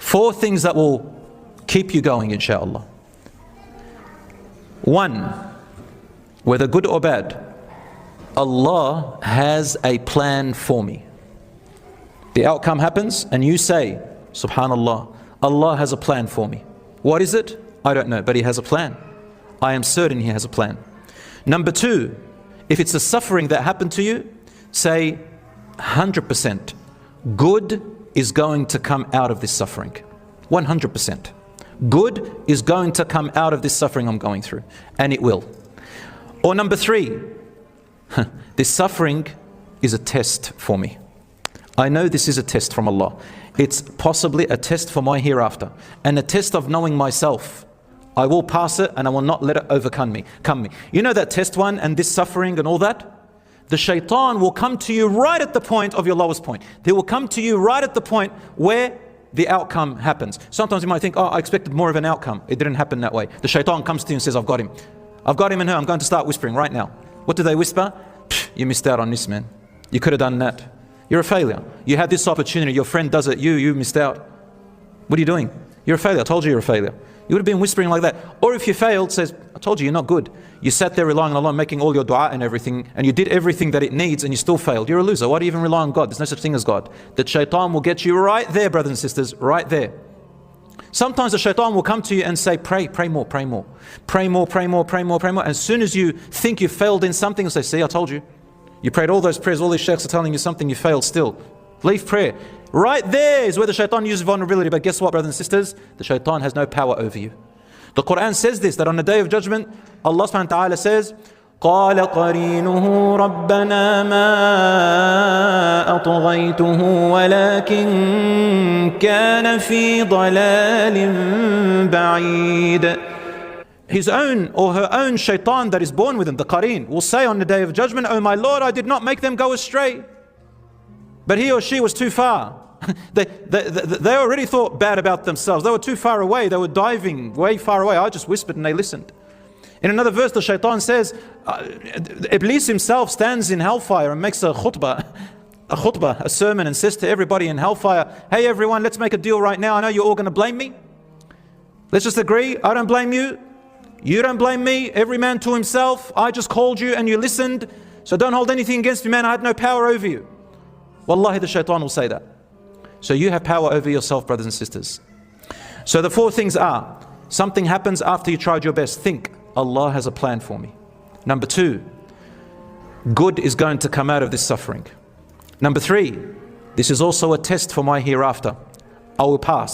4 things that will keep you going, inshallah. 1, whether good or bad, Allah has a plan for me. The outcome happens and you say, Subhanallah, Allah has a plan for me. What is it? I don't know, but He has a plan. I am certain He has a plan. Number 2, if it's a suffering that happened to you, say 100% good is going to come out of this suffering. 100%. Good is going to come out of this suffering I'm going through, and it will. Or number 3, this suffering is a test for me. I know this is a test from Allah. It's possibly a test for my hereafter, and a test of knowing myself. I will pass it and I will not let it overcome me. You know that test one and this suffering and all that? The shaitan will come to you right at the point of your lowest point. They will come to you right at the point where the outcome happens. Sometimes you might think, oh, I expected more of an outcome. It didn't happen that way. The shaitan comes to you and says, I've got him. I've got him and her. I'm going to start whispering right now. What do they whisper? You missed out on this, man. You could have done that. You're a failure. You had this opportunity. Your friend does it. You missed out. What are you doing? You're a failure. I told you you're a failure. You would have been whispering like that. Or if you failed, says, I told you you're not good. You sat there relying on Allah, making all your dua and everything, and you did everything that it needs and you still failed. You're a loser. Why do you even rely on God? There's no such thing as God. The shaitan will get you right there, brothers and sisters, right there. Sometimes the shaitan will come to you and say, pray more, pray more. Pray more, pray more, pray more, pray more. As soon as you think you failed in something, he'll say, see, I told you. You prayed all those prayers, all these sheikhs are telling you something, you failed still. Leave prayer. Right there is where the shaitan uses vulnerability. But guess what, brothers and sisters? The shaitan has no power over you. The Quran says this, that on the Day of Judgment, Allah subhanahu wa ta'ala says, قَالَ قَرِينُهُ رَبَّنَا مَا أَطْغَيْتُهُ وَلَكِنْ كَانَ فِي ضَلَالٍ بَعِيدٍ. His own or her own shaitan that is born with him, the qareen, will say on the Day of Judgment, oh my Lord, I did not make them go astray. But he or she was too far. They already thought bad about themselves. They were too far away. They were diving way far away. I just whispered and they listened. In another verse, the shaitan says, Iblis himself stands in hellfire and makes a khutbah, a sermon, and says to everybody in hellfire, hey everyone, let's make a deal right now. I know you're all going to blame me. Let's just agree. I don't blame you. You don't blame me. Every man to himself. I just called you and you listened. So don't hold anything against me, man. I had no power over you. Wallahi, the shaitan will say that. So you have power over yourself, brothers and sisters. So the 4 things are, something happens after you tried your best. Think, Allah has a plan for me. Number 2, good is going to come out of this suffering. Number 3, this is also a test for my hereafter. I will pass.